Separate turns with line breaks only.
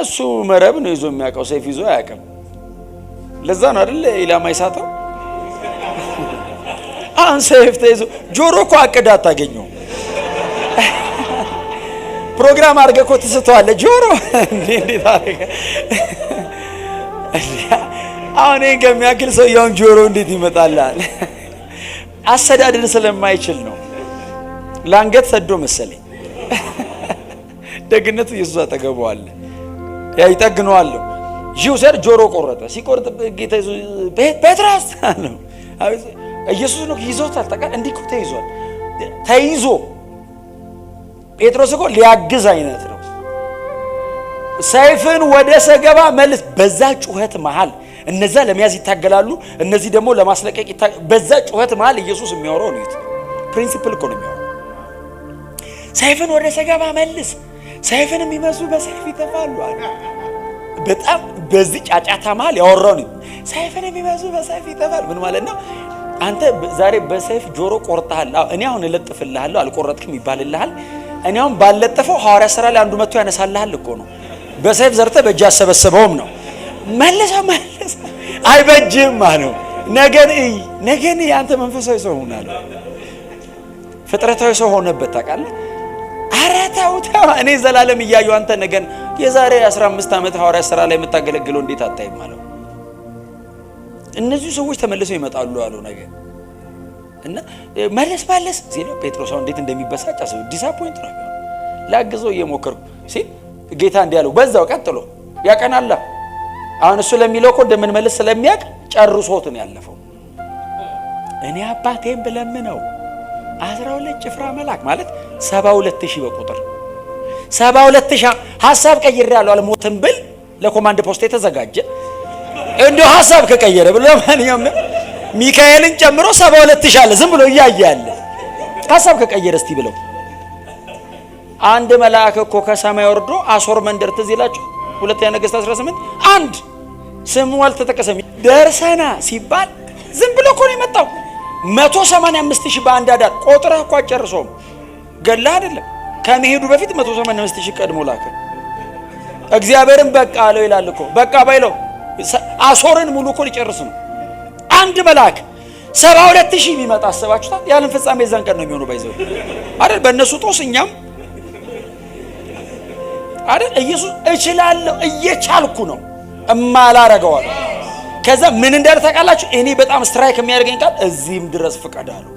እሱ መረብ ነው ይዞ የሚያውቀው ሰይፍ ይዞ አያውቅም ለዛ ነው አይደል ኢላማ ይሳተው አሁን ሰይፍ ተይዞ ጆሮ እኮ አቅዳ አታገኘው ፕሮግራም አድርገህ እኮ ትስተዋለህ ጆሮ እንዴት አድርገህ አሁን ይሄን ከሚያክል ሰው ያውን ጆሮ እንዴት ይመጣልሃል አሰዳድን ስለማይችል ነው ላንገት ሰዶ መሰለኝ ደግነቱ ኢየሱስ አጠገበዋል ያ ይጠግነዋል ጂውሰር ጆሮ ቆረጠ ሲቆርጥ ጌታ ጴጥሮስ ነው ኢየሱስ ነው ይዞታል ታውቃለህ እንዲህ እኮ ተይዞ ጴጥሮስ እኮ ሊያግዝ አይነት ነው ሰይፍን ወደ ሰገባ መልስ በዛ ጩኸት መሃል እነዛ ለሚያዝ ይታገላሉ እነዚህ ደግሞ ለማስለቀቅ በዛ ጩኸት መሃል ኢየሱስ የሚያወራው ነው ፕሪንሲፕል እኮ ነው የሚያወራው ሰይፍን ወደ ሰገባ መልስ ሰይፍን የሚመሱ በሰይፍ ይተፋሉ አለ በጣም በዚህ ጫጫታ መሃል ያወራው ነው ሰይፍን የሚመሱ በሰይፍ ይተፋሉ ምን ማለት ነው አንተ ዛሬ በሰይፍ ጆሮ ቆርጠሃል እኔ አሁን እለጥፍልሃለሁ አልቆረጥክም ይባልልሃል እኔ አሁን ባለጠፈው ሐዋርያ ሥራ ላይ አንዱ መጥቶ ያነሳልሃል እኮ ነው በሰይፍ ዘርተ በእጅ ያሰበሰበውም ነው መልሰ አይበጅም ማለት ነገን ያንተ መንፈሳዊ ሰው ሆናል ፍጥረታዊ ሰው ሆነበት ታውቃለህ አራታው እኔ ዘላለም ይያዩ አንተ ነገን የዛሬ 15 ዓመት ሐዋርያ ሥራ ላይ የምታገለግለው እንዴት አታይም ማለት እነዚህ ሰዎች ተመልሰው ይመጣሉ አሉ ነገር እና መለስ ሲል ጴጥሮስ እንዴት እንደሚበሳጭ አስብ ዲስአፖይንት ነው ላግዘው እየሞከርኩ ሲል ጌታ እንዲያለው በዛው ቀጥሎ ያቀናላ አሁን እሱ ለሚለው እኮ እንደምንመልስ ስለሚያቅ ጨርሶት ነው ያለፈው እኔ አባቴን ብለምነው 12 ጭፍራ መላክ ማለት 72000 በቁጥር 72000 ሐሳብ ቀይሬያለሁ አልሞትም ብል ለኮማንድ ፖስት የተዘጋጀ እንደው ሐሳብ ከቀየረ ብሎ ማንኛውም ሚካኤልን ጨምሮ 72000 አለ ዝም ብሎ ያያያለ ሐሳብ ከቀየረ እስቲ ብለው አንድ መልአክ እኮ ከሰማይ ወርዶ አሶር መንደር ትዝ ይላችሁ ሁለተኛ ነገሥት 18 አንድ ስሙ አልተጠቀሰም ደርሰና ሲባል ዝም ብሎ እኮ ነው የመጣው 185000 በአንድ አዳር ቆጥረህ እኮ አጨርሶም ገላ አይደለም ከመሄዱ በፊት 185000 ቀድሞ ላከ እግዚአብሔርን በቃ አለው ይላል እኮ በቃ ባይለው አሶርን ሙሉ እኮ ሊጨርስ ነው አንድ መልአክ 72000 ቢመጣ አሰባችሁታል ያለን ፍጻሜ ዘን ቀን ነው የሚሆነው ባይዘው አይደል በእነሱ ጦስኛም አይደል ኢየሱስ እችላለሁ እየቻልኩ ነው እማላረጋው ከዛ ምን እንዳለ ታውቃላችሁ እኔ በጣም ስትራይክ የሚያደርገኝ ቃል እዚህም ድረስ ፍቀዳለሁ